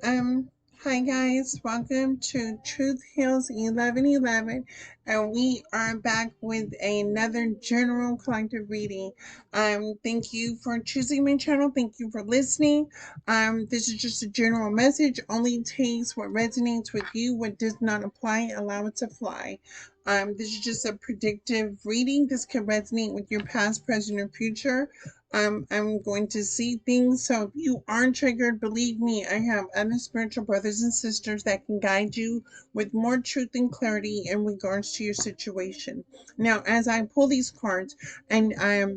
Um, Hi guys, welcome to Truth Heals 1111, and we are back with another general collective reading. Thank you for choosing my channel. Thank you for listening. This is just a general message. Only takes what resonates with you. What does not apply, allow it to fly. This is just a predictive reading. This can resonate with your past, present, or future. I'm going to see things. So if you aren't triggered, believe me, I have other spiritual brothers and sisters that can guide you with more truth and clarity in regards to your situation. Now, as I pull these cards, and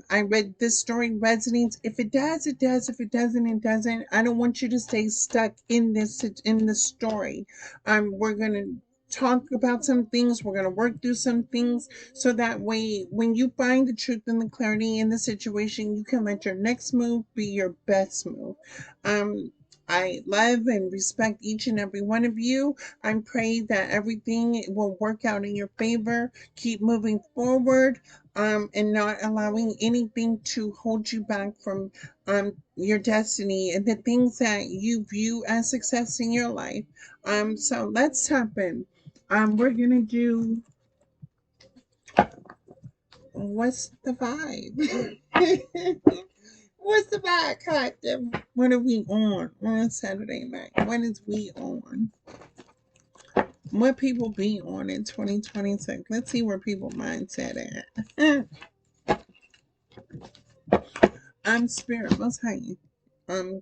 I read this story resonates. If it does, it does. If it doesn't, it doesn't. I don't want you to stay stuck in this story. We're gonna talk about some things. We're gonna work through some things so that way, when you find the truth and the clarity in the situation, you can let your next move be your best move. Um, I love and respect each and every one of you. I pray that everything will work out in your favor. Keep moving forward, and not allowing anything to hold you back from your destiny and the things that you view as success in your life. So let's tap in. We're gonna do what's the vibe? What's the vibe, collective? What are we on Saturday night? What is we on? What people be on in 2026? Let's see where people mindset at. I'm spirit, most high.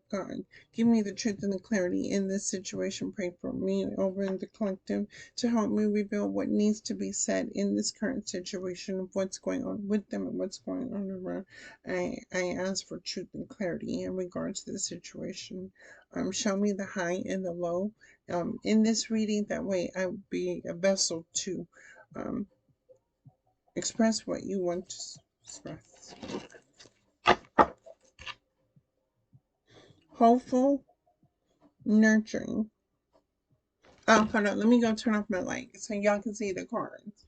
God, give me the truth and the clarity in this situation. Pray for me over in the collective to help me reveal what needs to be said in this current situation of what's going on with them and what's going on around. I ask for truth and clarity in regards to the situation. Show me the high and the low in this reading. That way I will be a vessel to um, express what you want to express. Hopeful, nurturing. Oh, hold on. Let me go turn off my light so y'all can see the cards.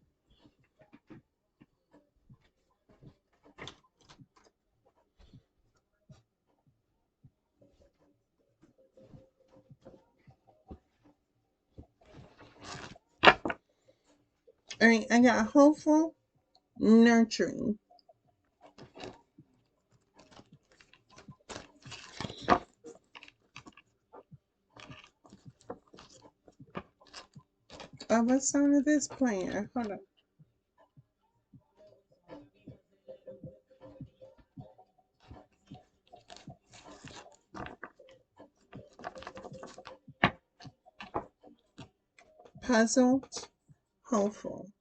All right, I got hopeful, nurturing. Oh, what song is this playing? Hold on. Puzzled, hopeful.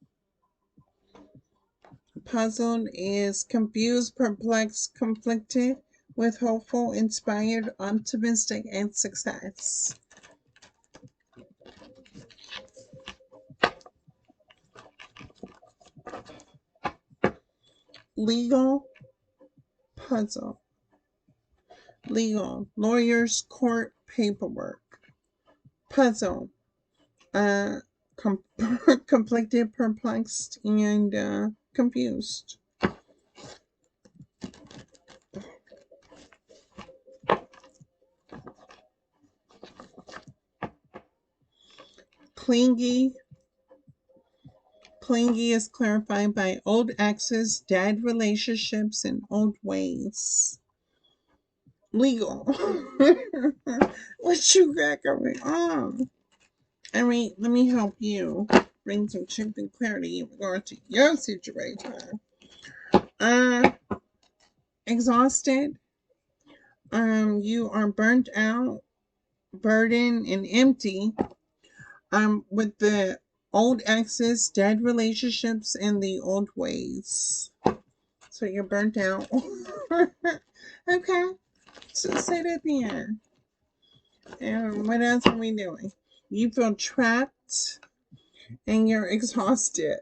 Puzzled is confused, perplexed, conflicted, with hopeful, inspired, optimistic, and success. Legal, puzzle. Legal, lawyers, court, paperwork. Puzzle, uh, com- conflicted, perplexed, and confused. Clingy. Clingy is clarified by old exes, dead relationships, and old ways. Legal. What you got going on? I mean, let me help you bring some truth and clarity in regard to your situation. Uh, Exhausted. You are burnt out, burdened, and empty. With the old exes, dead relationships, and the old ways. So you're burnt out. Okay. So say that again. And what else are we doing? You feel trapped and you're exhausted.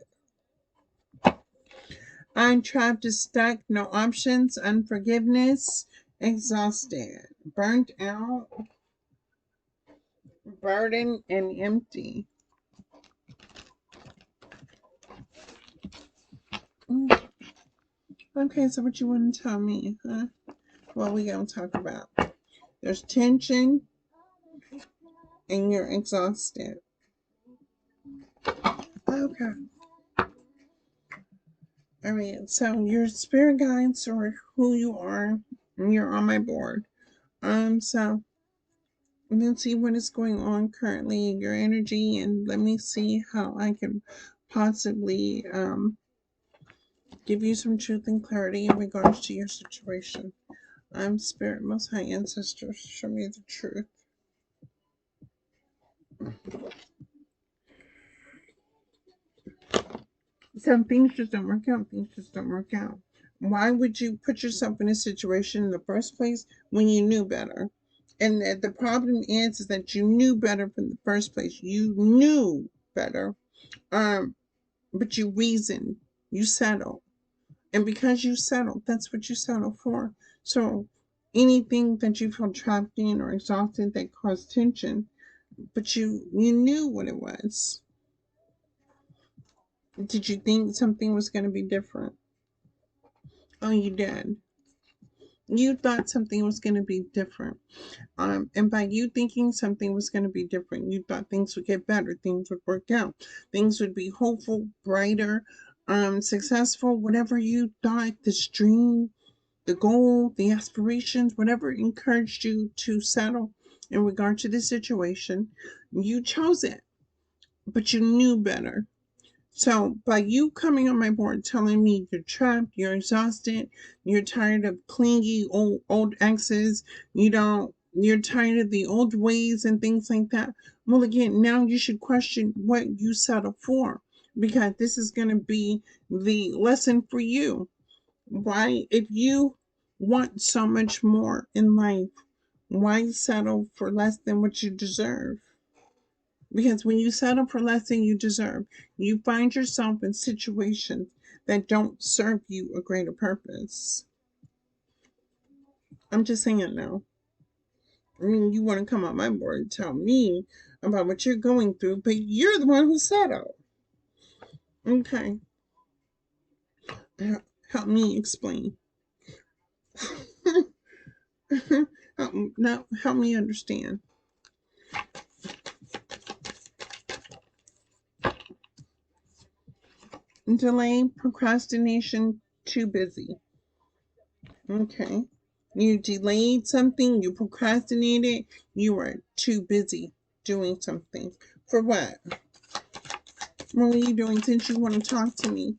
I'm trapped is stuck, no options, unforgiveness, exhausted, burnt out, burdened, and empty. Okay, so what you want to tell me, huh? What we gonna talk about? There's tension, and you're exhausted. Okay. All right. So your spirit guides or who you are, and you're on my board. So let's see what is going on currently in your energy, and let me see how I can possibly give you some truth and clarity in regards to your situation. I'm spirit, most high ancestors, show me the truth. Some things just don't work out. Things just don't work out. Why would you put yourself in a situation in the first place when you knew better? And the problem is that you knew better from the first place. You knew better, but you reasoned, you settled, and because you settled, that's what you settled for. So anything that you felt trapped in or exhausted that caused tension, but you knew what it was. Did you think something was going to be different? Oh, you did. You thought something was going to be different. And by you thinking something was going to be different, you thought things would get better, things would work out, things would be hopeful, brighter, successful, whatever you thought, this dream, the goal, the aspirations, whatever encouraged you to settle in regard to the situation, you chose it, but you knew better. So by you coming on my board telling me you're trapped, you're exhausted, you're tired of clingy old exes, you're tired of the old ways and things like that. Well, again, now you should question what you settle for, because this is going to be the lesson for you. Why, if you want so much more in life, why settle for less than what you deserve? Because when you settle for less than you deserve, you find yourself in situations that don't serve you a greater purpose. I'm just saying it now. I mean, you want to come on my board and tell me about what you're going through, but you're the one who settled. Okay. Help me explain. Help me understand. Delay, procrastination, too busy. Okay. You delayed something, you procrastinated, you were too busy doing something. For what? What were you doing since you want to talk to me?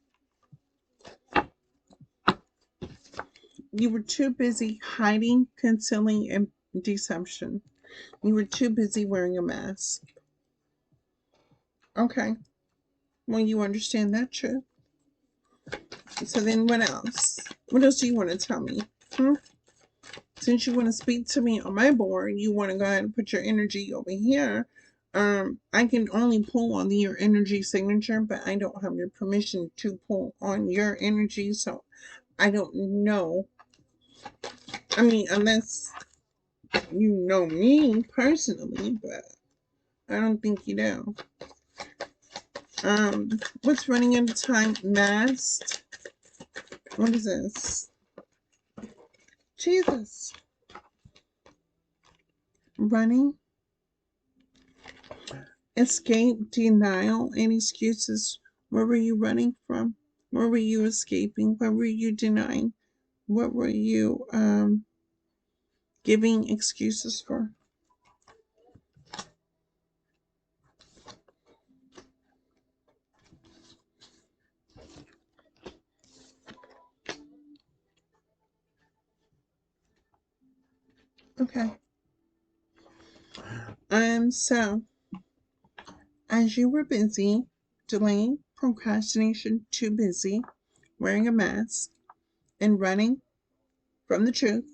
You were too busy hiding, concealing, and deception. You were too busy wearing a mask. Okay. Well, you understand that truth. So then what else? What else do you want to tell me? Hmm? Since you want to speak to me on my board, you want to go ahead and put your energy over here. I can only pull on your energy signature, but I don't have your permission to pull on your energy, so I don't know. I mean, unless you know me personally, but I don't think you do. What's running at a time? Masked. What is this? Jesus. Running. Escape, denial, and excuses. Where were you running from? Where were you escaping? What were you denying? What were you giving excuses for? Okay. So as you were busy, delaying, procrastination, too busy, wearing a mask, and running from the truth,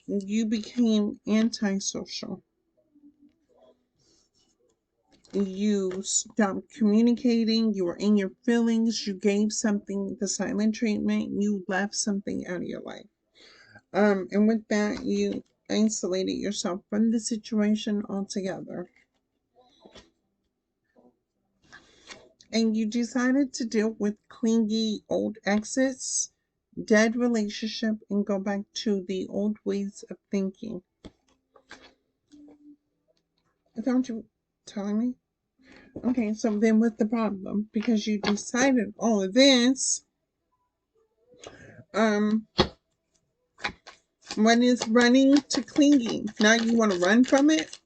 you became antisocial. You stopped communicating, you were in your feelings, you gave something the silent treatment, you left something out of your life. And with that, you isolated yourself from the situation altogether. And you decided to deal with clingy old exes, dead relationship, and go back to the old ways of thinking. Is that what you telling me? Okay, so then what's the problem? Because you decided all of this, um, when is running to clinging? Now you want to run from it?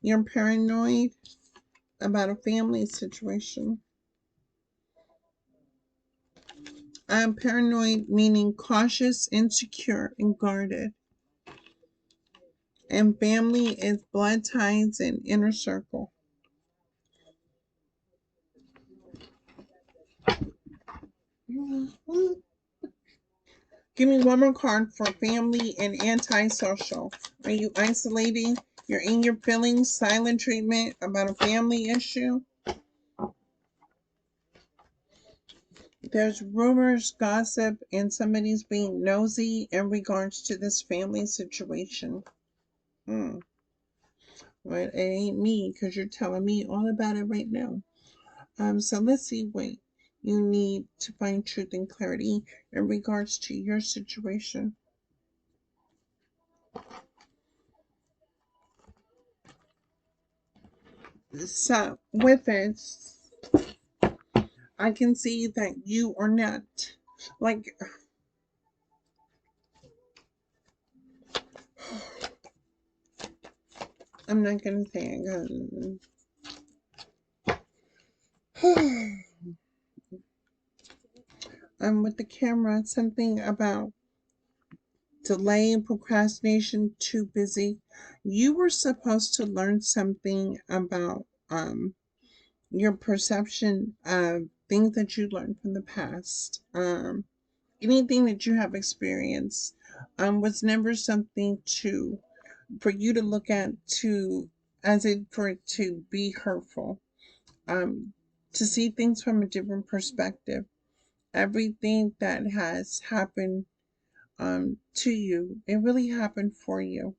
You're paranoid about a family situation. I'm paranoid, meaning cautious, insecure, and guarded. And family is blood ties and inner circle. Give me one more card for family and antisocial. Are you isolating? You're in your feelings, silent treatment about a family issue. There's rumors, gossip, and somebody's being nosy in regards to this family situation. Hmm. Well, it ain't me because you're telling me all about it right now. So let's see what you need to find truth and clarity in regards to your situation. So with this, I can see that you are not like I'm not gonna say it. With the camera, something about delay and procrastination, too busy. You were supposed to learn something about your perception of things that you learned from the past. Anything that you have experienced was never something to for you to look at to as it for it to be hurtful. Um, to see things from a different perspective. Everything that has happened to you, it really happened for you.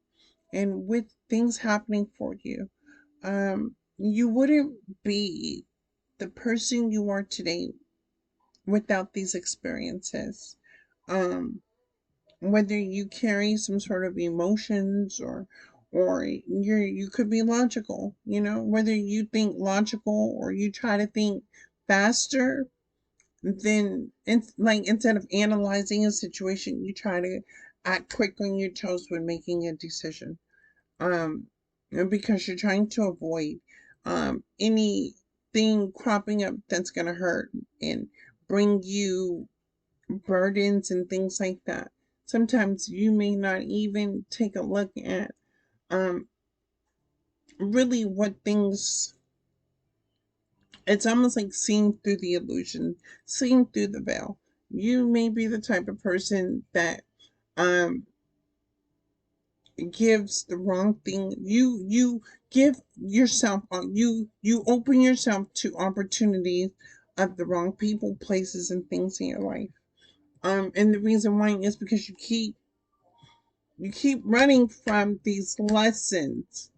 And with things happening for you, you wouldn't be the person you are today without these experiences. Um, whether you carry some sort of emotions or you could be logical, whether you think logical or you try to think faster, then instead of analyzing a situation, you try to act quick on your toes when making a decision. Um, because you're trying to avoid anything cropping up that's gonna hurt and bring you burdens and things like that. Sometimes you may not even take a look at um really what things it's almost like seeing through the illusion, seeing through the veil. You may be the type of person that um gives the wrong thing. You give yourself you open yourself to opportunities of the wrong people, places, and things in your life. And the reason why is because you keep running from these lessons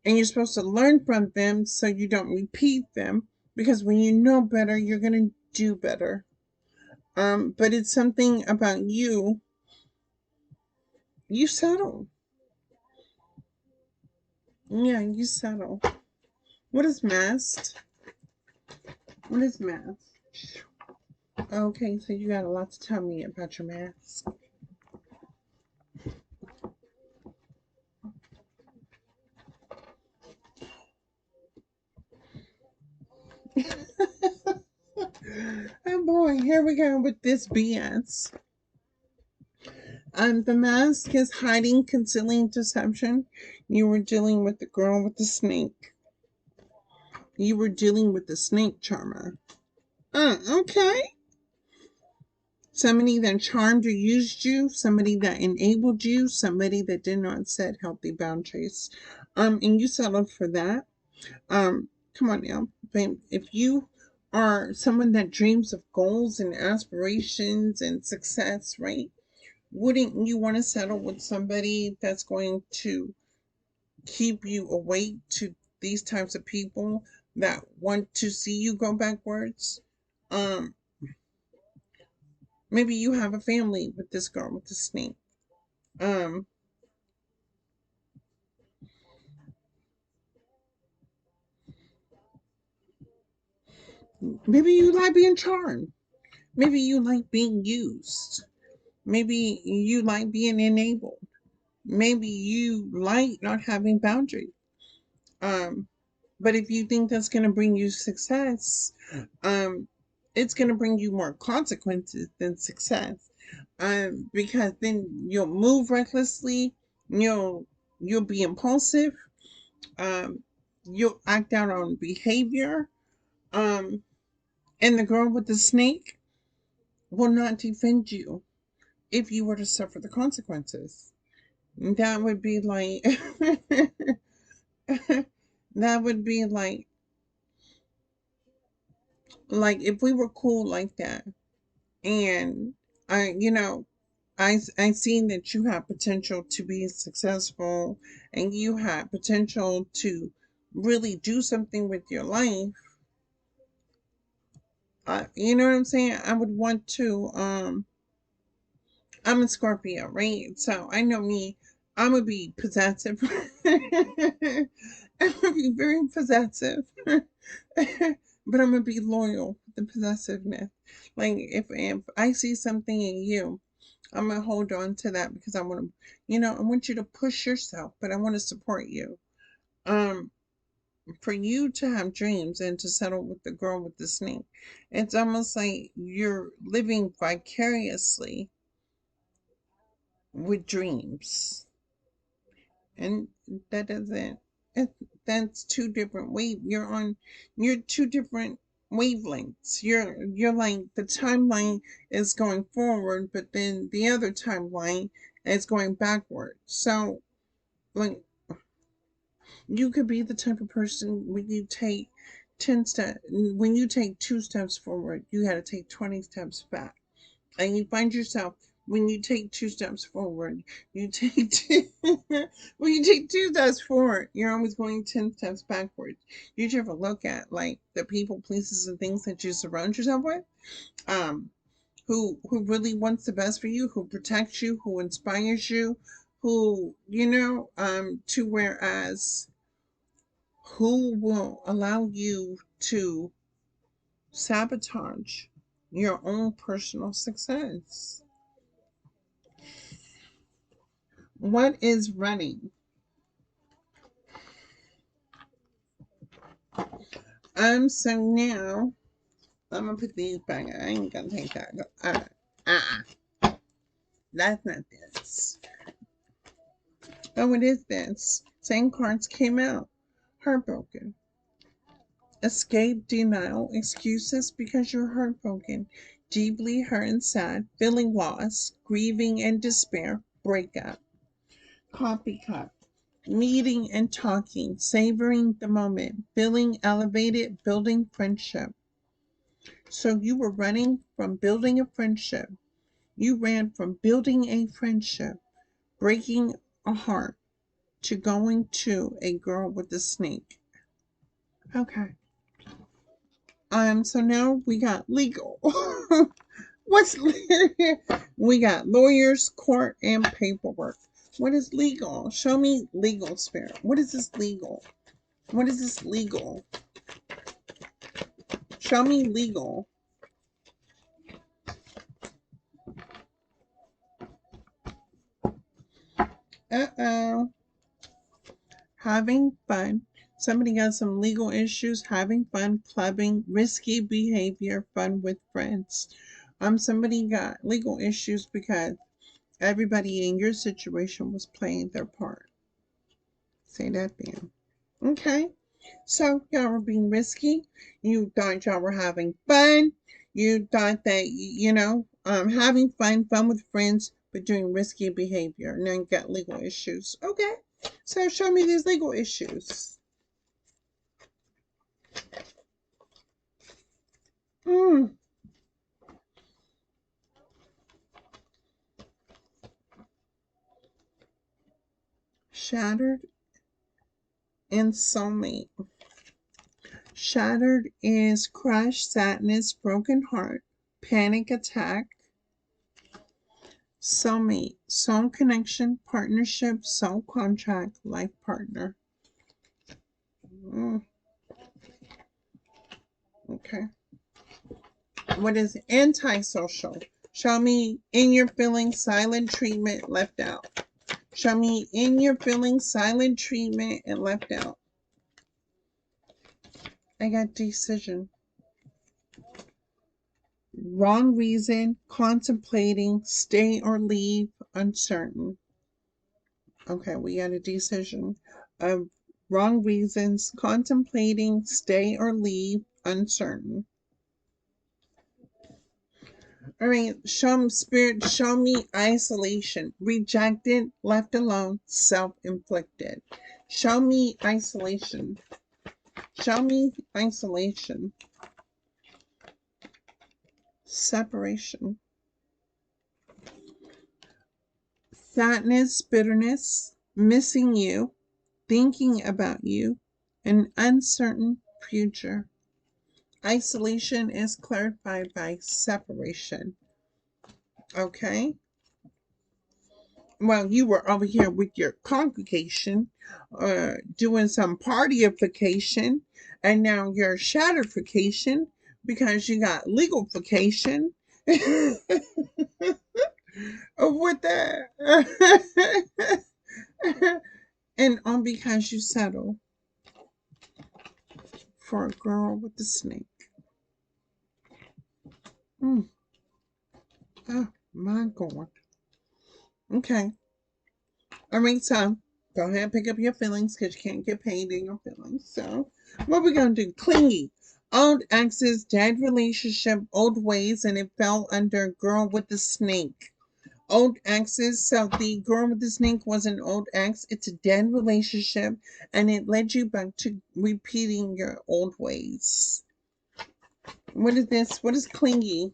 and you're supposed to learn from them so you don't repeat them because when you know better you're going to do better. But it's something about you settle. Yeah, you settle. What is masked? What is masked? Okay, so you got a lot to tell me about your mask. Oh boy, here we go with this BS. The mask is hiding, concealing deception. You were dealing with the girl with the snake. You were dealing with the snake charmer. Okay. Somebody that charmed or used you, somebody that enabled you, somebody that did not set healthy boundaries. And you settled for that. Come on now. Babe, if you are someone that dreams of goals and aspirations and success, right? Wouldn't you want to settle with somebody that's going to keep you awake to these types of people that want to see you go backwards? Um, Maybe you have a family with this girl with the snake. Um, Maybe you like being charmed. Maybe you like being used. Maybe you like being enabled. Maybe you like not having boundaries. Um, but if you think that's going to bring you success, um, it's going to bring you more consequences than success. Because then you'll move recklessly, you'll you'll be impulsive, um, you'll act out on behavior, um, and the girl with the snake will not defend you if you were to suffer the consequences. That would be like that would be like if we were cool like that, and I seen that you have potential to be successful, and you have potential to really do something with your life. You know what I'm saying? I would want to. I'm a Scorpio, right? So I know me. I'm gonna be possessive. I'm gonna be very possessive, but I'm gonna be loyal with the possessiveness. Like if I see something in you, I'm gonna hold on to that because I want to, I want you to push yourself, but I want to support you. Um, for you to have dreams and to settle with the girl with the snake, it's almost like you're living vicariously with dreams, and that doesn't. It, that's two different you're two different wavelengths. You're like the timeline is going forward, but then the other timeline is going backward. So like you could be the type of person when you take 2 steps forward, you got to take 20 steps back. And you find yourself when you take 2 steps forward, you take two, when you take 2 steps forward, you're always going 10 steps backwards. You ever look at like the people, places, and things that you surround yourself with? Um, who really wants the best for you, who protects you, who inspires you, who to whereas who will allow you to sabotage your own personal success. What is running? So now I'm gonna put these back. I ain't gonna take that. That's not this. Oh, it is this. Same cards came out. Heartbroken. Escape, denial, excuses because you're heartbroken. Deeply hurt and sad, feeling lost, grieving and despair, breakup. Coffee cup. Meeting and talking, savoring the moment, feeling elevated, building friendship. So you were running from building a friendship. You ran from building a friendship, breaking a heart, to going to a girl with a snake. Okay. So now we got legal. What's we got lawyers, court, and paperwork. What is legal? Show me legal, spirit. What is this legal? What is this legal? Show me legal. Uh-oh. Having fun. Somebody got some legal issues. Having fun, clubbing, risky behavior, fun with friends. Somebody got legal issues because everybody in your situation was playing their part. Say that then. Okay. So y'all were being risky. You thought y'all were having fun. You thought that having fun with friends, but doing risky behavior. Now you got legal issues. Okay. So show me these legal issues. Mm. Shattered and soulmate. Shattered is crushed, sadness, broken heart, panic attack. Soulmate, soul connection, partnership, soul contract, life partner. Mm. Okay. What is antisocial? Show me in your feelings silent treatment left out. Show me in your feelings silent treatment and left out. I got decision. Wrong reason, contemplating, stay or leave, uncertain. Okay, we got a decision of wrong reasons, contemplating, stay or leave, uncertain. All right, show me spirit, show me isolation, rejected, left alone, self-inflicted. Show me isolation. Show me isolation. Separation. Sadness, bitterness, missing you, thinking about you, an uncertain future. Isolation is clarified by separation. Okay? Well, you were over here with your congregation, doing some partyification, and now you're shatterification because you got legalification with that. And on because you settle for a girl with a snake. Mm. Oh my God. Okay. All right, so go ahead and pick up your feelings because you can't get paid in your feelings. So, what we're going to do? Clingy. Old exes, dead relationship, old ways, and it fell under girl with the snake. Old exes, so the girl with the snake was an old ex. It's a dead relationship, and it led you back to repeating your old ways. What is this? What is clingy?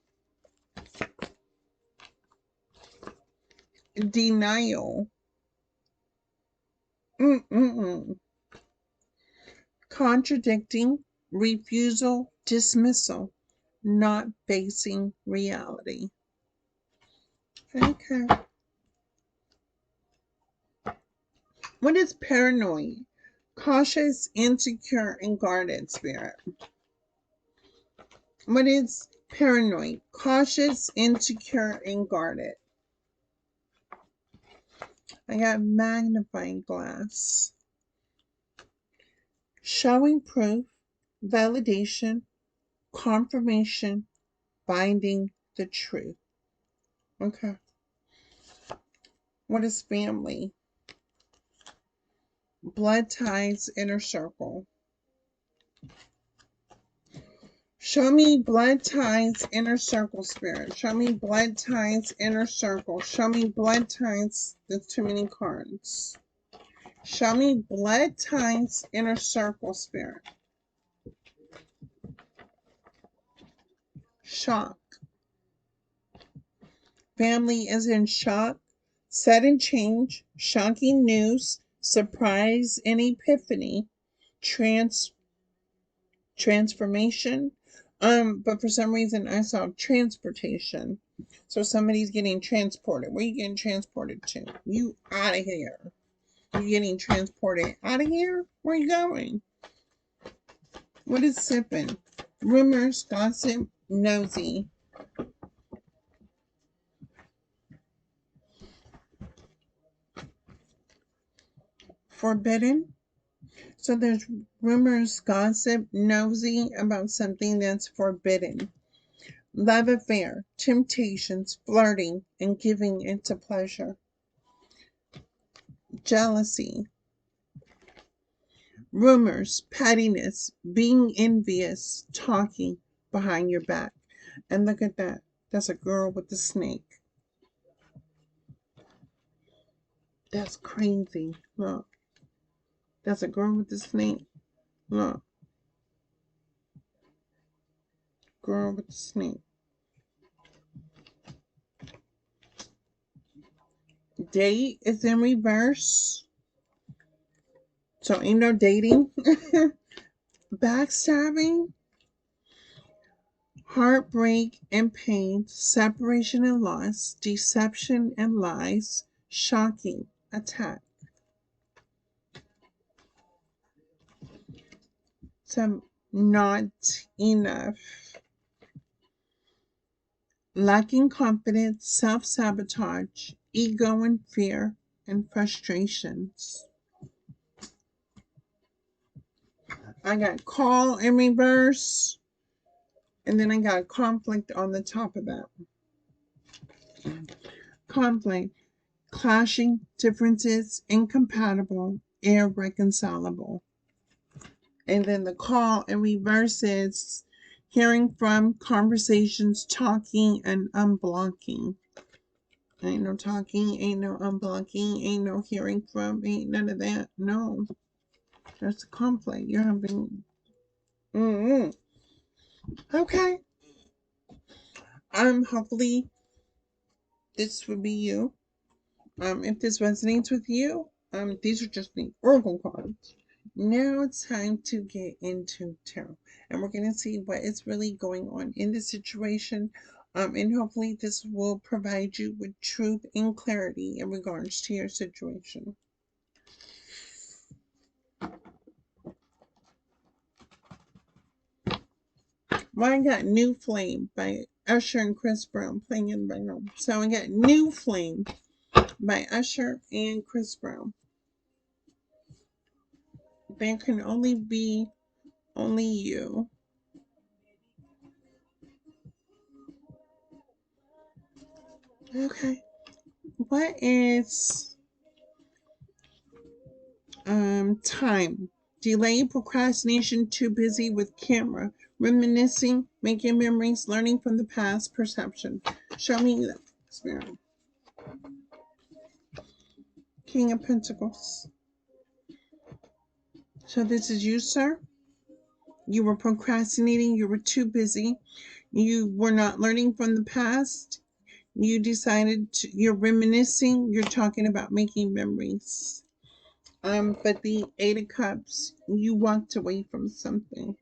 Denial. Mm-mm-mm. Contradicting, refusal, dismissal, not facing reality. Okay. What is paranoid? Cautious, insecure, and guarded spirit. What is paranoid? Cautious, insecure, and guarded. I got magnifying glass. Showing proof, validation, confirmation, finding the truth. Okay. What is family? Blood ties, inner circle. Show me blood ties, inner circle spirit. Show me blood ties, inner circle. Show me blood ties. There's too many cards. Show me blood ties, inner circle spirit. Shock. Family is in shock. Sudden change. Shocking news. Surprise and epiphany. Transformation. But for some reason I saw transportation. So somebody's getting transported. Where are you getting transported to? You out of here. You getting transported out of here? Where are you going? What is sipping? Rumors, gossip, nosy. Forbidden. So there's rumors, gossip, nosy about something that's forbidden. Love affair, temptations, flirting, and giving into pleasure. Jealousy. Rumors, pettiness, being envious, talking behind your back. And look at that. That's a girl with a snake. That's crazy. Look. That's a girl with a snake. Look. Girl with a snake. Date is in reverse. So ain't no dating. Backstabbing, heartbreak and pain, separation and loss, deception and lies, shocking, attack. So not enough. lacking confidence, self-sabotage, ego and fear, and frustrations. I got call in reverse, and then I got conflict on the top of that. Conflict, clashing differences, incompatible, irreconcilable. And then the call in reverse is hearing from, conversations, talking, and unblocking. Ain't no talking, ain't no unblocking, ain't no hearing from, ain't none of that. No, that's a conflict. You're having. Okay. Hopefully this would be you. If this resonates with you, these are just the oracle cards. Now it's time to get into tarot, and we're going to see what is really going on in this situation. And hopefully this will provide you with truth and clarity in regards to your situation. Well, I got New Flame by Usher and Chris Brown playing in the background. So I got New Flame by Usher and Chris Brown. There can only be only you. Okay. What is time? Delay, procrastination, too busy with camera, reminiscing, making memories, learning from the past, perception. Show me that, Spirit. King of Pentacles. So this is you, sir. You were procrastinating. You were too busy. You were not learning from the past. You decided to, you're reminiscing. You're talking about making memories. But the Eight of Cups, you walked away from something.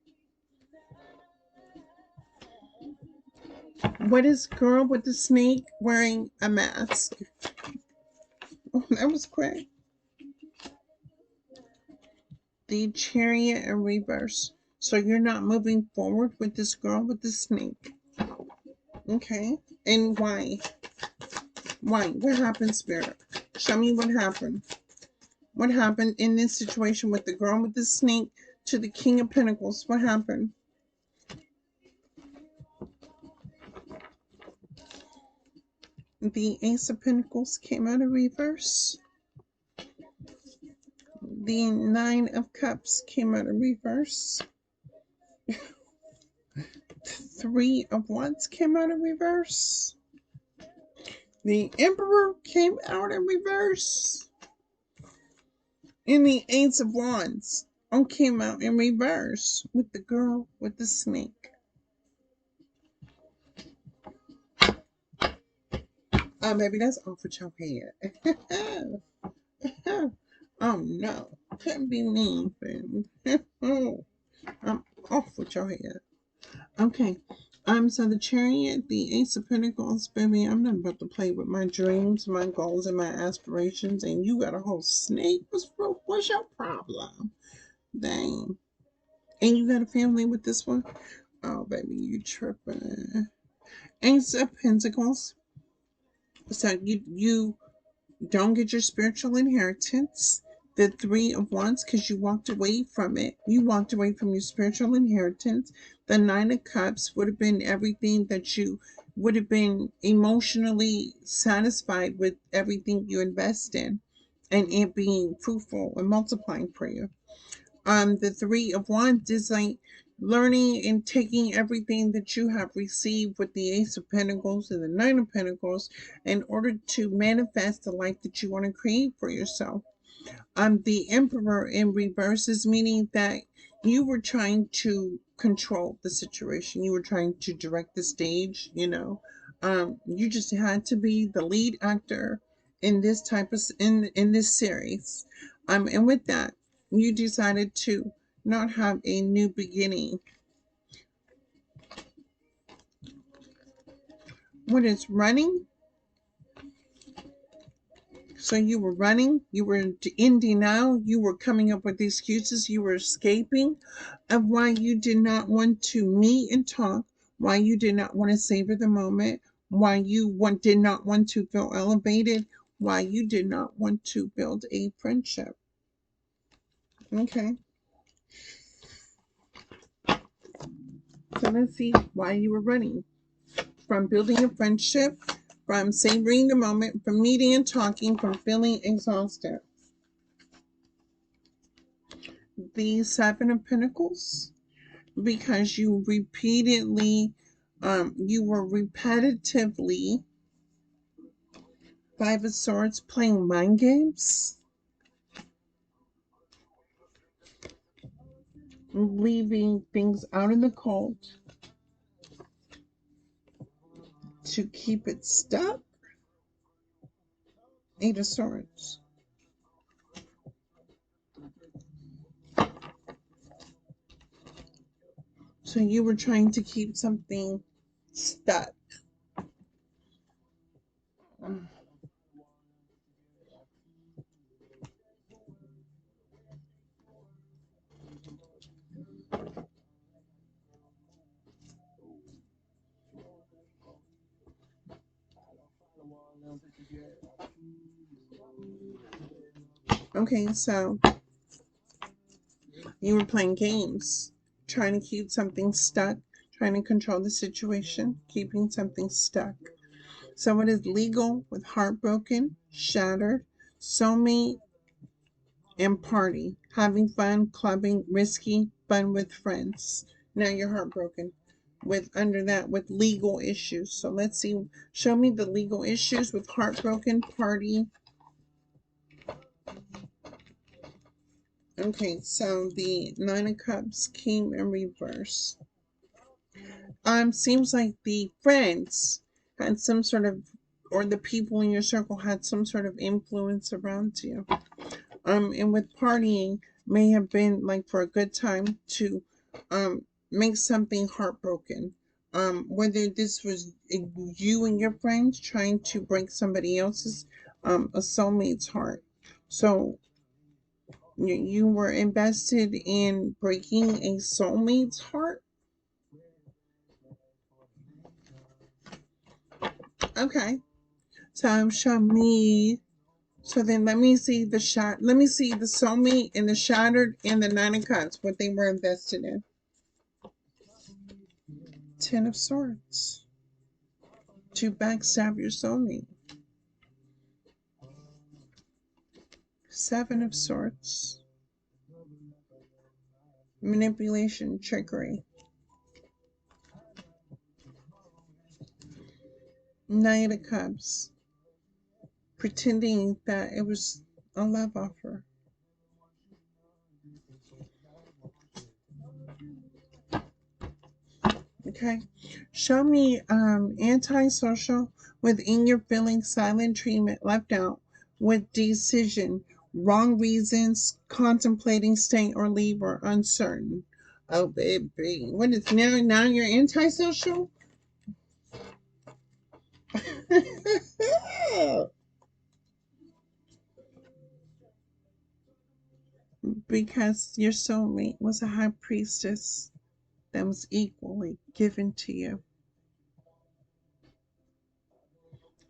What is girl with the snake wearing a mask? Oh, that was quick. The Chariot in reverse. So you're not moving forward with this girl with the snake. Okay. And why? Why? What happened, Spirit? Show me what happened. What happened in this situation with the girl with the snake to the King of Pentacles? What happened? The Ace of Pentacles came out of reverse. The Nine of Cups came out of reverse. Three of Wands came out of reverse. The Emperor came out in reverse. And the Ace of Wands all came out in reverse with the girl with the snake. Baby, that's off with your head. Oh no, couldn't be me, baby. I'm off with your head. Okay. So the Chariot, the Ace of Pentacles, baby, I'm not about to play with my dreams, my goals, and my aspirations, and you got a whole snake. What's your problem? Dang. And you got a family with this one? Oh, baby, you tripping. Ace of Pentacles. So you don't get your spiritual inheritance. The Three of Wands, because you walked away from it. You walked away from your spiritual inheritance. The Nine of Cups would have been everything that you would have been emotionally satisfied with everything you invest in and it being fruitful and multiplying for you. The Three of Wands is like learning and taking everything that you have received with the Ace of Pentacles and the Nine of Pentacles in order to manifest the life that you want to create for yourself. The Emperor in reverse is meaning that you were trying to control the situation. You were trying to direct the stage, you know. You just had to be the lead actor in this type of in this series. And with that, you decided to not have a new beginning. What is running? So you were running, you were in denial, you were coming up with excuses, you were escaping of why you did not want to meet and talk, why you did not want to savor the moment, why you did not want to feel elevated, why you did not want to build a friendship. Okay. So let's see why you were running. From building a friendship, from savoring the moment, from meeting and talking, from feeling exhausted. The Seven of Pentacles, because you repeatedly, you were repetitively, Five of Swords, playing mind games, leaving things out in the cold to keep it stuck. Eight of Swords. So you were trying to keep something stuck. Okay, so you were playing games, trying to keep something stuck, trying to control the situation, keeping something stuck. So it is legal with heartbroken, shattered, soulmate, and party. Having fun, clubbing, risky, fun with friends. Now you're heartbroken. With under that, with legal issues. So let's see. Show me the legal issues with heartbroken, party. Okay, so the Nine of Cups came in reverse. Seems like the friends had some sort of, or the people in your circle had some sort of influence around you. And with partying may have been like for a good time to make something heartbroken. Whether this was you and your friends trying to break somebody else's a soulmate's heart. So you were invested in breaking a soulmate's heart. Okay. So show me. So then let me see the shot. Let me see the soulmate and the shattered and the Nine of Cups, what they were invested in. Ten of Swords. To backstab your soulmate. Seven of Swords. Manipulation, trickery. Nine of Cups. Pretending that it was a love offer. Okay. Show me antisocial within your feelings, silent treatment left out with decision, wrong reasons, contemplating stay or leave or uncertain. Oh baby. What is now you're antisocial? Because your soulmate was a high priestess that was equally given to you.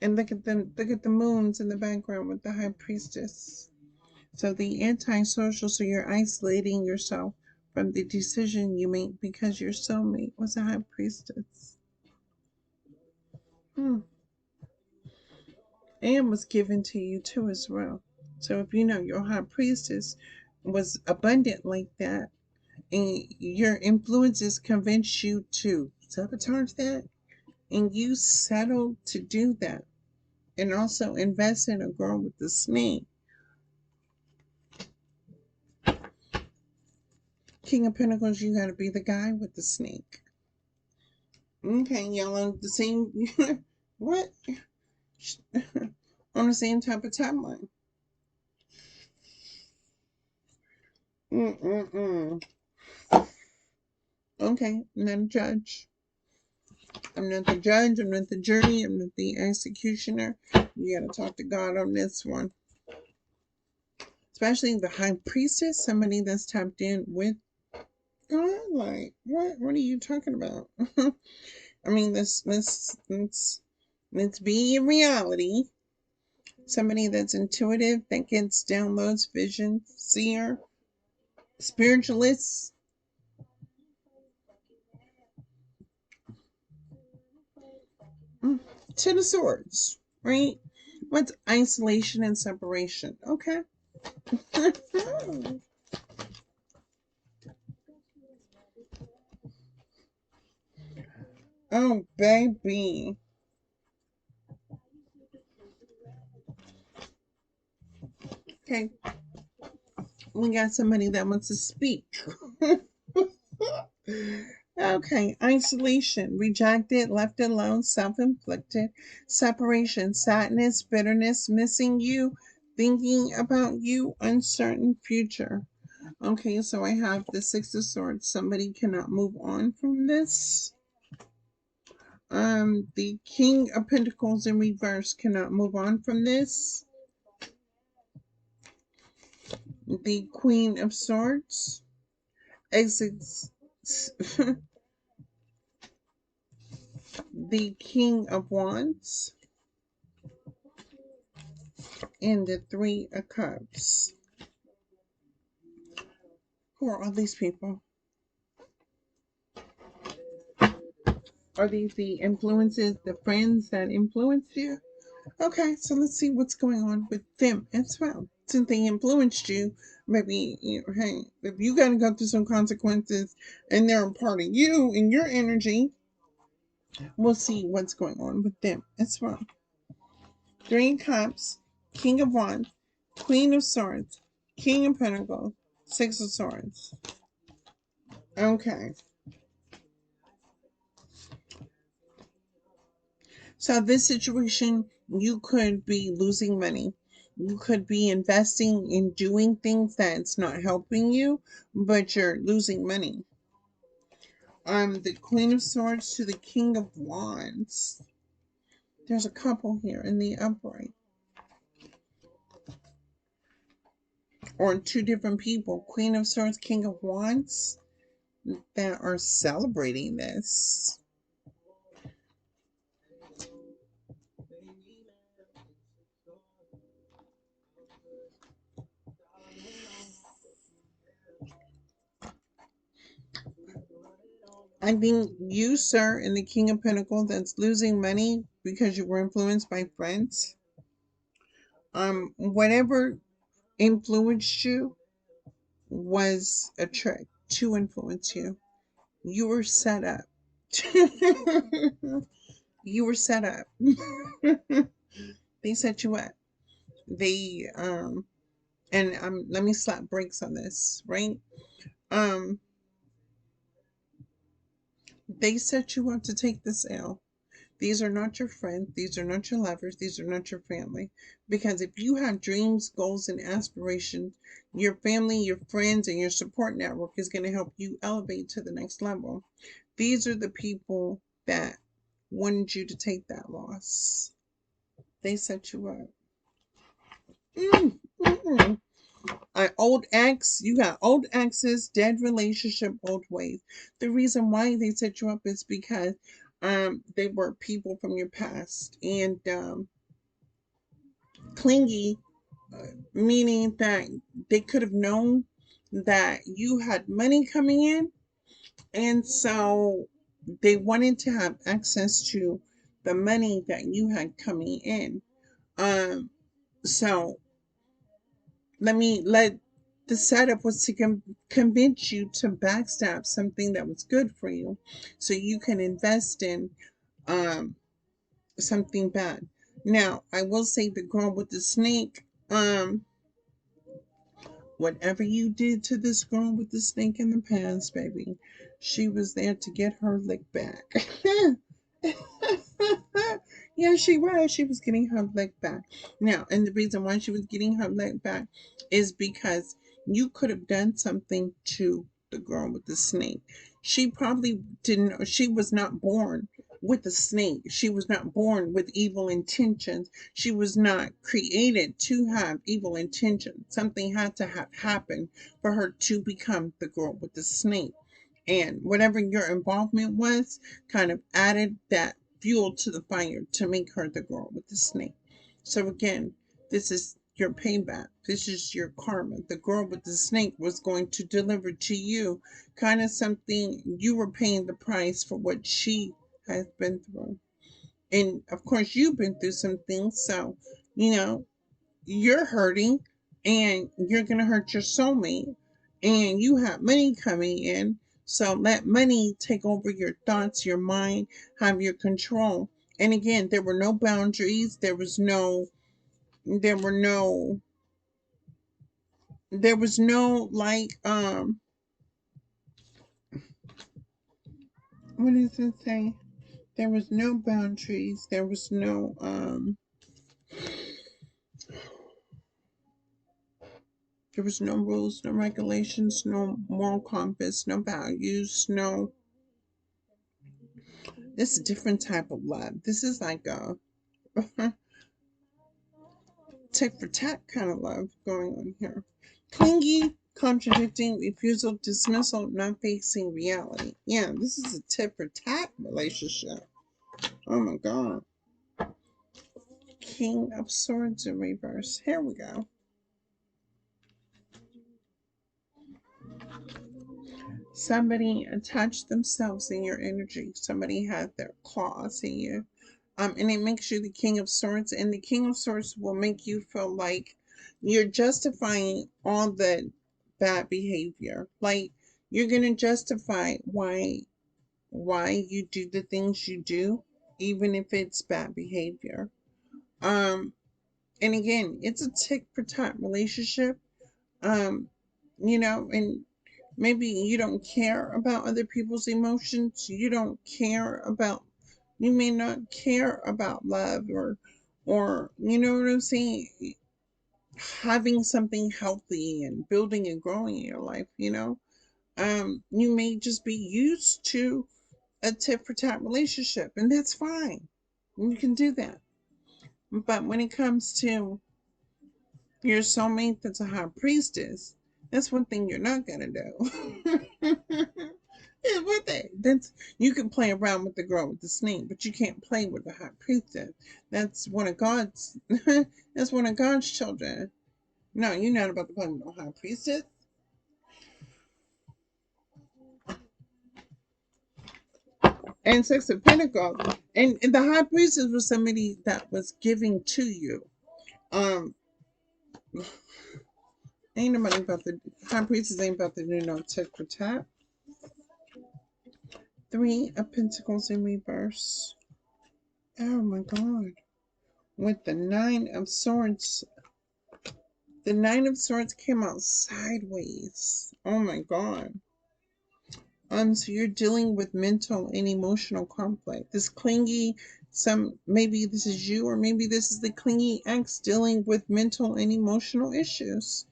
And look at the moons in the background with the high priestess. So the antisocial, so you're isolating yourself from the decision you make because your soulmate was a high priestess. Hmm. And was given to you too as well. So if you know your high priestess was abundant like that, and your influences convince you to sabotage that, and you settled to do that, and also invest in a girl with the snake. King of Pentacles, you gotta be the guy with the snake. Okay, y'all on the same what? On the same type of timeline. Mm-mm-mm. Okay, I'm not a judge. I'm not the judge, I'm not the jury, I'm not the executioner. You gotta talk to God on this one. Especially the high priestess, somebody that's tapped in with God. Like, what are you talking about? I mean, this Let's be in reality. Somebody that's intuitive, that gets downloads, vision, seer, spiritualist. Ten of Swords, right? What's isolation and separation? Okay. Oh, baby. Okay, we got somebody that wants to speak. Okay, isolation, rejected, left alone, self inflicted, separation, sadness, bitterness, missing you, thinking about you, uncertain future. Okay, so I have the Six of Swords. Somebody cannot move on from this. The King of Pentacles in reverse cannot move on from this. The Queen of Swords exits. The King of Wands and the Three of Cups. Who are all these people? Are these the influences, the friends that influenced you? Okay, so let's see what's going on with them as well. Since they influenced you, maybe, hey, if you got to go through some consequences and they're a part of you and your energy, we'll see what's going on with them as well. Three of Cups, King of Wands, Queen of Swords, King of Pentacles, Six of Swords. Okay. So this situation, you could be losing money. You could be investing in doing things that's not helping you, but you're losing money. The Queen of Swords to the King of Wands. There's a couple here in the upright. Or two different people. Queen of Swords, King of Wands, that are celebrating this. I think you, sir, and the King of Pentacles that's losing money because you were influenced by friends. Whatever influenced you was a trick to influence you. You were set up. You were set up. They set you up. They and let me slap brakes on this, right? Um they set you up to take this L. These are not your friends, these are not your lovers, these are not your family. Because if you have dreams, goals, and aspirations, your family, your friends, and your support network is going to help you elevate to the next level. These are the people that wanted you to take that loss. They set you up. Mm. Old ex, you got old exes, dead relationship, old ways. The reason why they set you up is because they were people from your past, and clingy, meaning that they could have known that you had money coming in, and so they wanted to have access to the money that you had coming in. So let the setup was to convince you to backstab something that was good for you, so you can invest in um something bad. Now, I will say the girl with the snake, whatever you did to this girl with the snake in the past, baby, she was there to get her lick back. Yeah, she was. She was getting her leg back. Now, and the reason why she was getting her leg back is because you could have done something to the girl with the snake. She probably didn't, she was not born with a snake. She was not born with evil intentions. She was not created to have evil intentions. Something had to have happened for her to become the girl with the snake. And whatever your involvement was kind of added that fuel to the fire to make her the girl with the snake. So again, this is your payback. This is your karma. The girl with the snake was going to deliver to you kind of something. You were paying the price for what she has been through. And of course, you've been through some things. So, you know, you're hurting and you're going to hurt your soulmate. And you have money coming in. So let money take over your thoughts, your mind, have your control. And again, there were no boundaries. There were no there was no like what does it say? There was no boundaries. There was no rules, no regulations, no moral compass, no values, no. This is a different type of love. This is like a tick for tack kind of love going on here. Clingy, contradicting, refusal, dismissal, not facing reality. Yeah, this is a tit for tat relationship. Oh my god. King of Swords in reverse. Here we go. Somebody attached themselves in your energy. Somebody had their claws in you. And it makes you the King of Swords. And the King of Swords will make you feel like you're justifying all the bad behavior. Like you're gonna justify why you do the things you do, even if it's bad behavior. Um, and again, it's a tick for tat relationship. Um, and maybe you don't care about other people's emotions. You may not care about love or you know what I'm saying? Having something healthy and building and growing in your life. You may just be used to a tit for tat relationship, and that's fine. You can do that. But when it comes to your soulmate that's a high priestess, that's one thing you're not gonna do. Yeah, what that? That's you can play around with the girl with the snake, but you can't play with the high priestess. That's one of God's. That's one of God's children. No, you're not about to play with the high priestess. And Six of Pentacles, and the high priestess was somebody that was giving to you. Um, ain't nobody about the high priestess ain't about to do no tit for tat. Three of Pentacles in reverse. Oh my God. With the Nine of Swords. The Nine of Swords came out sideways. Oh my God. So you're dealing with mental and emotional conflict. This clingy, maybe this is you, or maybe this is the clingy ex dealing with mental and emotional issues.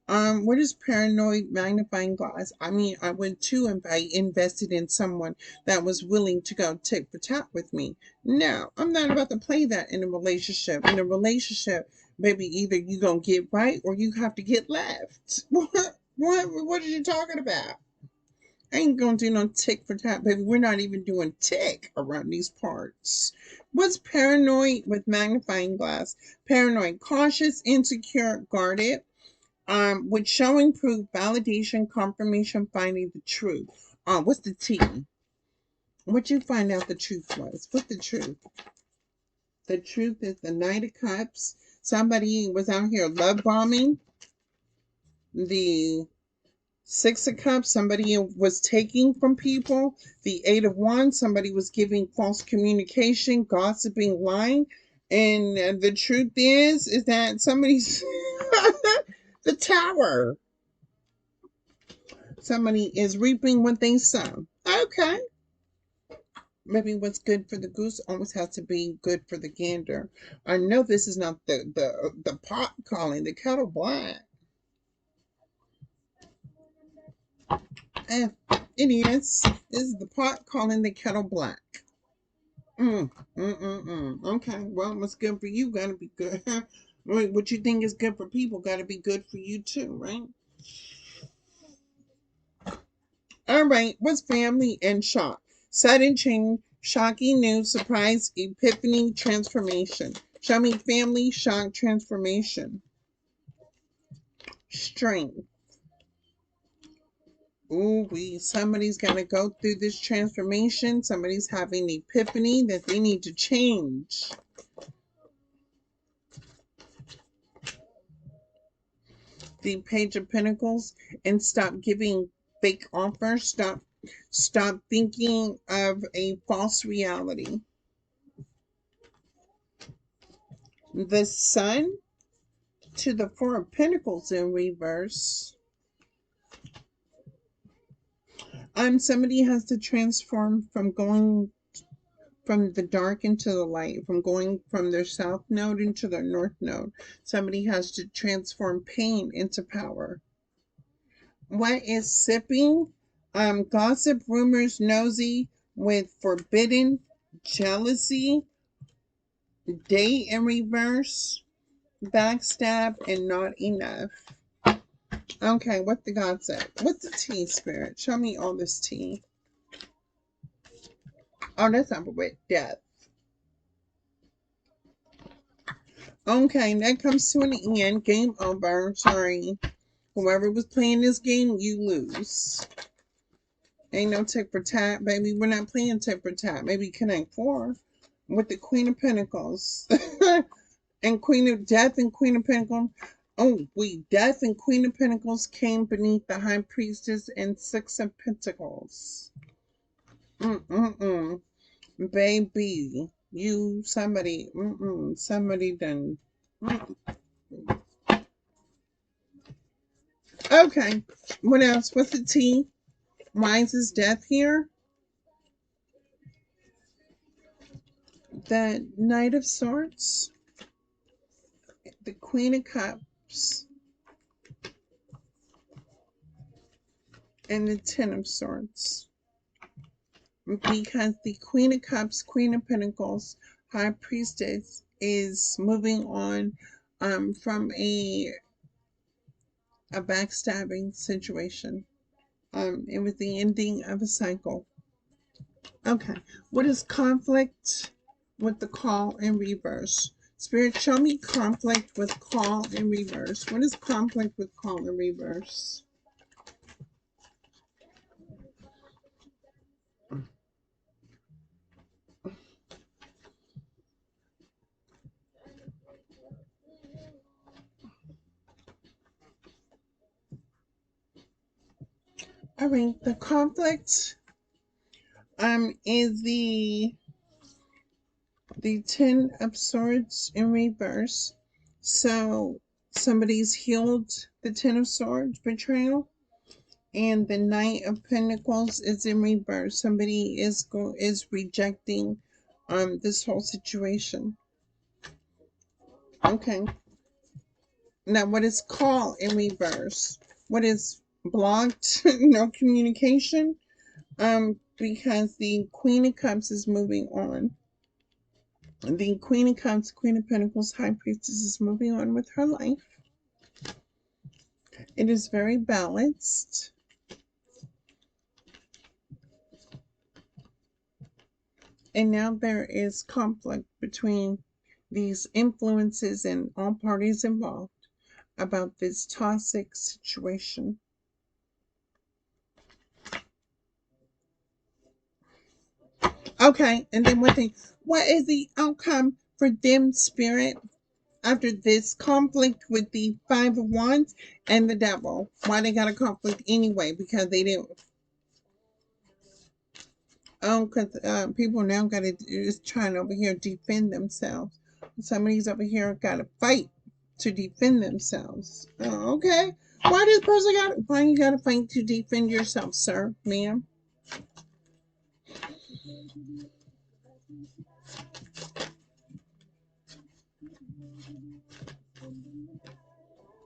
What is paranoid magnifying glass? I mean, I would too if I invested in someone that was willing to go tit for tat with me. No, I'm not about to play that in a relationship. In a relationship, baby, either you gonna get right or you have to get left. What are you talking about? I ain't gonna do no tick for tat, baby. We're not even doing tick around these parts. What's paranoid with magnifying glass? Paranoid, cautious, insecure, guarded. With showing proof, validation, confirmation, finding the truth. What's the T? What you find out the truth was? What's the truth? The truth is the Knight of Cups. Somebody was out here love bombing. The Six of Cups, somebody was taking from people. The Eight of Wands, somebody was giving false communication, gossiping, lying. And the truth is that somebody's the Tower. Somebody is reaping what they sow. Okay. Maybe what's good for the goose always has to be good for the gander. I know this is not the pot calling the kettle black. Eh, it is. This is the pot calling the kettle black. Okay, well, what's good for you gotta be good. What you think is good for people gotta be good for you too, right? All right, what's family and shock? Sudden change, Shocking news, surprise, epiphany, transformation. Show me family, shock, transformation. Strength. Ooh, somebody's got to go through this transformation. Somebody's having an epiphany that they need to change. The Page of Pentacles, and stop giving fake offers. Stop thinking of a false reality. The Sun to the Four of Pentacles in reverse. Somebody has to transform from going from the dark into the light, from going from their south node into their north node. Somebody has to transform pain into power. What is sipping? Gossip, rumors, nosy with forbidden, jealousy, date in reverse, backstab, and not enough. Okay, what the God said? What's the tea, Spirit? Show me all this tea. Oh, that's not with death. Okay, that comes to an end. Game over. Sorry. Whoever was playing this game, you lose. Ain't no tit for tat, baby. We're not playing tit for tat. Maybe Connect 4 with the Queen of Pentacles. And Queen of Death and Queen of Pentacles. Oh, Death and Queen of Pentacles came beneath the High Priestess and Six of Pentacles. Baby, somebody done. Okay, what else? What's the T? Why is this death here? The Knight of Swords, the Queen of Cups, and the Ten of Swords. Because the Queen of Cups, Queen of Pentacles, High Priestess is moving on from a backstabbing situation. It was the ending of a cycle. Okay, what is conflict with the call in reverse? Spirit, show me conflict with call in reverse. What is conflict with call in reverse? All right, the conflict is the Ten of Swords in reverse. So somebody's healed the Ten of Swords betrayal, and the Knight of Pentacles is in reverse. Somebody is rejecting this whole situation. Okay. Now, what is call in reverse? What is blocked? No communication. Because the Queen of Cups is moving on. The Queen of Cups, Queen of Pentacles, High Priestess is moving on with her life. It is very balanced. And now there is conflict between these influences and all parties involved about this toxic situation. Okay, and then one thing, what is the outcome for them, Spirit, after this conflict with the Five of Wands and the Devil? Why they got a conflict anyway? Because they didn't. Because people now got to is trying over here defend themselves. Somebody's over here got to fight to defend themselves. Oh, okay. Why does person got? Why you got to fight to defend yourself, sir, ma'am?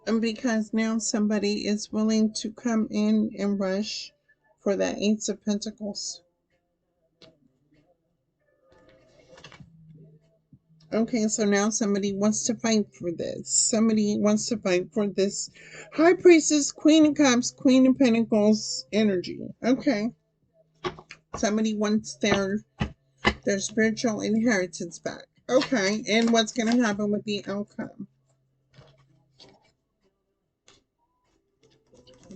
And because now somebody is willing to come in and rush for that Ace of Pentacles. Okay, so now somebody wants to fight for this. Somebody wants to fight for this High Priestess, Queen of Cups, Queen of Pentacles energy. Okay. Somebody wants their spiritual inheritance back. Okay, and what's going to happen with the outcome?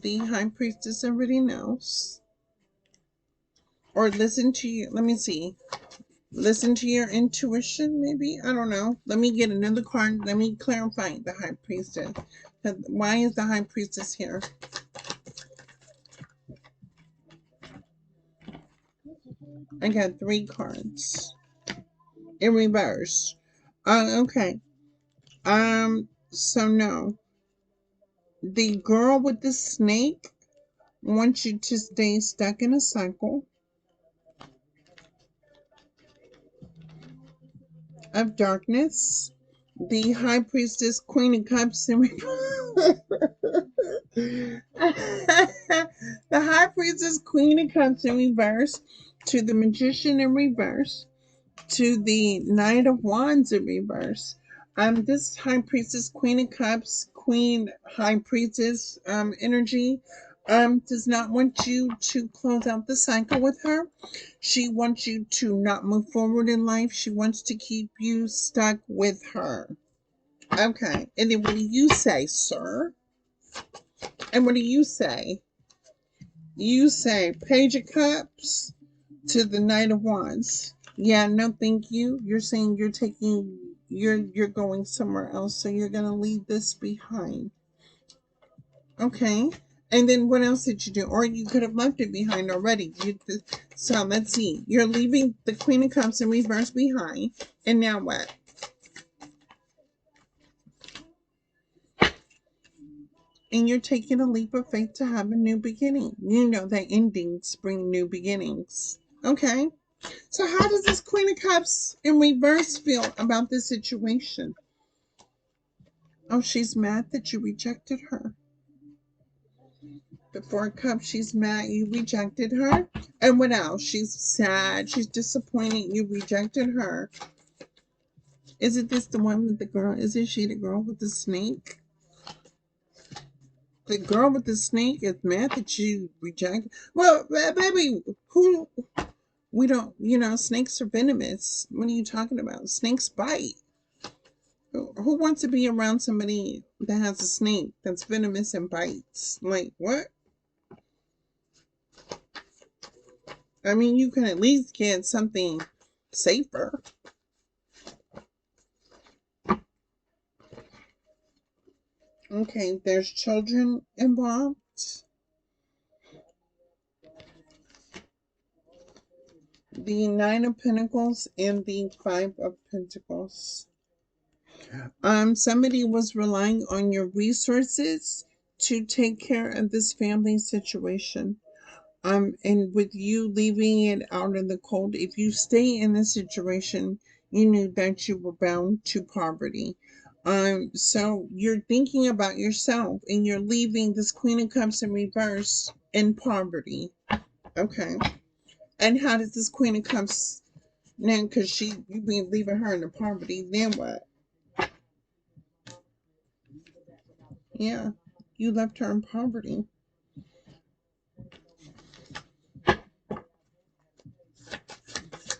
The high priestess already knows. Or listen to you. Let me see. Listen to your intuition, maybe? I don't know. Let me get another card. Let me clarify the high priestess. Why is the high priestess here? I got 3 cards in reverse. Okay. So no. The girl with the snake wants you to stay stuck in a cycle of darkness. The high priestess, queen of cups in reverse. The high priestess, queen of cups in reverse, to the magician in reverse, to the Knight of Wands in reverse. This High Priestess, Queen of Cups, Queen High Priestess energy does not want you to close out the cycle with her. She wants you to not move forward in life. She wants to keep you stuck with her. Okay, and then what do you say, sir? And what do you say? You say Page of Cups to the Knight of Wands. Yeah, no, thank you. You're saying you're going somewhere else, so you're gonna leave this behind. Okay. And then what else did you do? Or you could have left it behind already. So let's see. You're leaving the Queen of Cups in reverse behind. And now what? And you're taking a leap of faith to have a new beginning. You know that endings bring new beginnings. Okay. So how does this Queen of Cups in reverse feel about this situation? Oh, she's mad that you rejected her. The Four of Cups, she's mad you rejected her. And what else? She's sad. She's disappointed you rejected her. Isn't this the one with the girl? Isn't she the girl with the snake? The girl with the snake is mad that you rejected. Well, baby, who we don't, snakes are venomous. What are you talking about? Snakes bite. Who wants to be around somebody that has a snake that's venomous and bites? Like, what? I mean, you can at least get something safer. Okay, there's children involved. The Nine of Pentacles and the Five of Pentacles. Somebody was relying on your resources to take care of this family situation. And with you leaving it out in the cold, if you stay in this situation, you knew that you were bound to poverty. So you're thinking about yourself and you're leaving this Queen of Cups in reverse in poverty. Okay. And how does this Queen of Cups now, because you been leaving her in the poverty, then what? Yeah. You left her in poverty.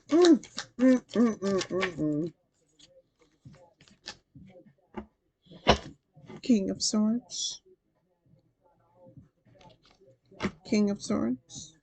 Mm, mm, mm, mm, mm, mm. King of Swords. King of Swords.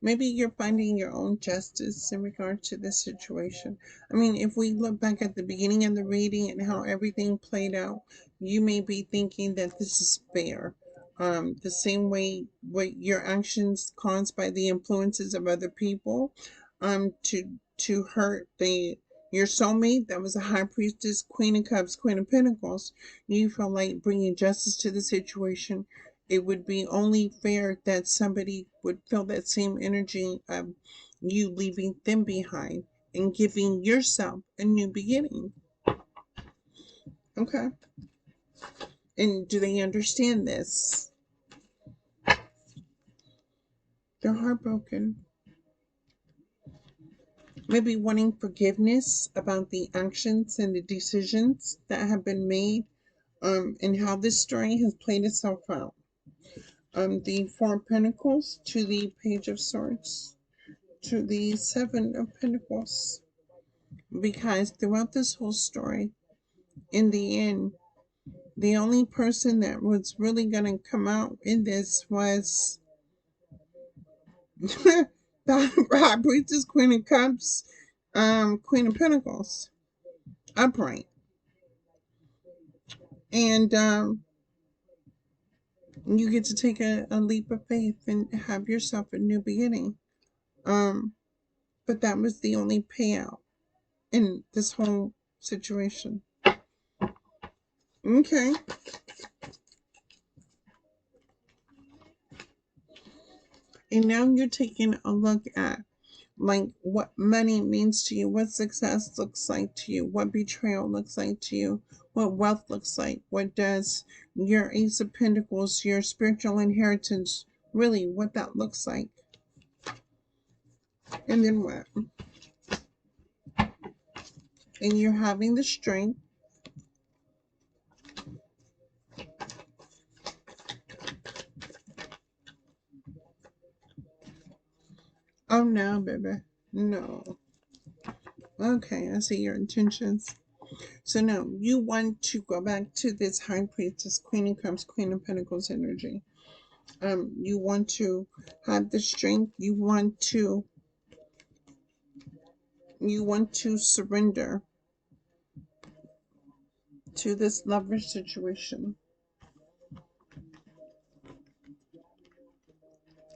Maybe you're finding your own justice in regard to this situation. I mean, if we look back at the beginning of the reading and how everything played out, you may be thinking that this is fair. The same way what your actions caused by the influences of other people, to hurt your soulmate that was a high priestess, Queen of Cups, Queen of Pentacles. You feel like bringing justice to the situation. It would be only fair that somebody would feel that same energy of you leaving them behind and giving yourself a new beginning. Okay. And do they understand this? They're heartbroken. Maybe wanting forgiveness about the actions and the decisions that have been made, and how this story has played itself out. The Four of Pentacles to the Page of Swords. to the Seven of Pentacles, because throughout this whole story, in the end, the only person that was really going to come out in this was the High Priestess, Queen of Cups, Queen of Pentacles, upright. And you get to take a leap of faith and have yourself a new beginning. But that was the only payout in this whole situation. Okay. And now you're taking a look at like what money means to you, what success looks like to you, what betrayal looks like to you, what wealth looks like, what does your Ace of Pentacles, your spiritual inheritance, really what that looks like. And then what? And you're having the strength. Oh no, baby. No. Okay, I see your intentions. So no, you want to go back to this High Priestess, Queen of Cups, Queen of Pentacles energy. You want to have the strength. You want to surrender to this lover situation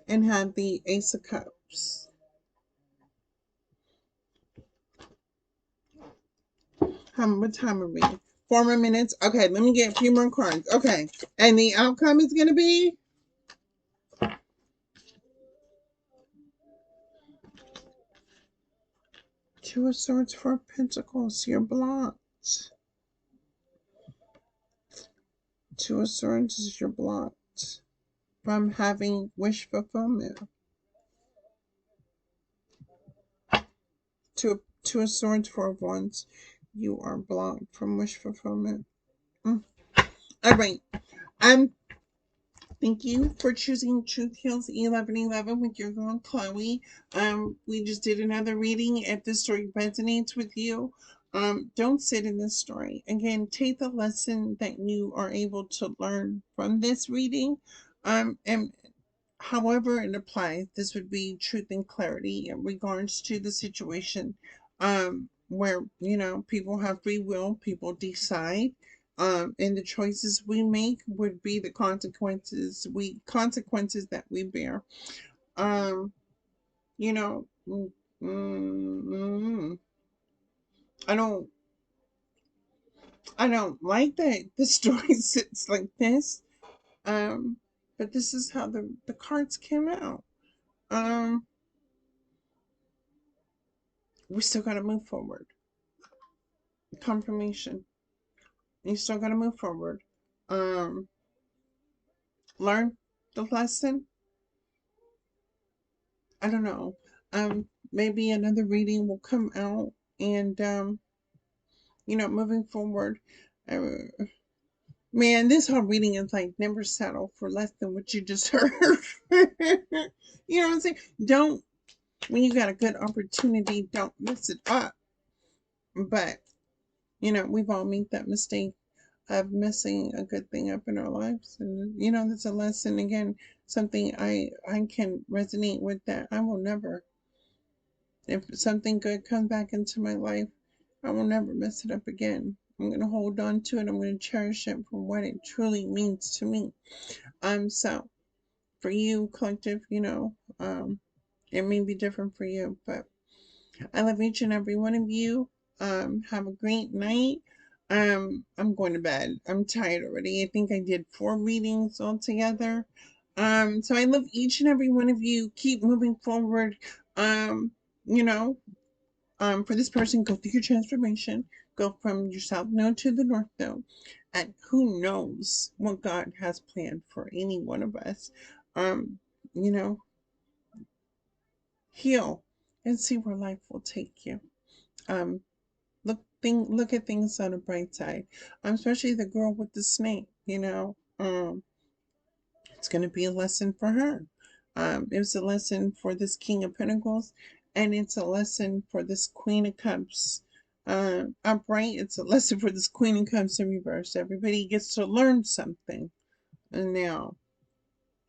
and have the Ace of Cups. What time are we? 4 more minutes. Okay, let me get a few more cards. Okay, and the outcome is going to be Two of Swords, Four of Pentacles. You're blocked. Two of Swords is you're blocked from having wish fulfillment. Two of Swords, Four of Wands. You are blocked from wish fulfillment. All right. Thank you for choosing Truth Heals 1111 with your girl Chloe. We just did another reading. If this story resonates with you, don't sit in this story. Again, take the lesson that you are able to learn from this reading. And however it applies, this would be truth and clarity in regards to the situation, where people have free will, people decide, and the choices we make would be the consequences that we bear. um you know mm, mm, i don't I don't like that the story sits like this, um but this is how the cards came out. um we still got to move forward. Confirmation. You still got to move forward. um Learn the lesson. I don't know. Maybe another reading will come out, and moving forward. uh, Man, this whole reading is like never settle for less than what you just heard. You know what I'm saying? Don't, when you got a good opportunity, don't mess it up. But we've all made that mistake of messing a good thing up in our lives, and that's a lesson. Again, something I can resonate with, that I will never, if something good comes back into my life, I will never mess it up again. I'm going to hold on to it. I'm going to cherish it for what it truly means to me. So for you, collective, it may be different for you, but I love each and every one of you. Have a great night. I'm going to bed. I'm tired already. I think I did 4 readings altogether. So I love each and every one of you. Keep moving forward. Um, you know, for this person, go through your transformation. Go from your south node to the north node. And who knows what God has planned for any one of us. Um, you know, heal and see where life will take you. Um, look at things on a bright side. Especially the girl with the snake. It's gonna be a lesson for her. It was a lesson for this King of Pentacles, and it's a lesson for this Queen of Cups. Upright, it's a lesson for this Queen of Cups in reverse. Everybody gets to learn something. And now,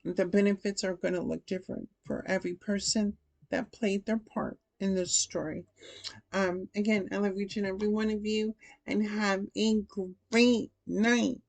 the benefits are going to look different for every person that played their part in this story. Again, I love each and every one of you, and have a great night.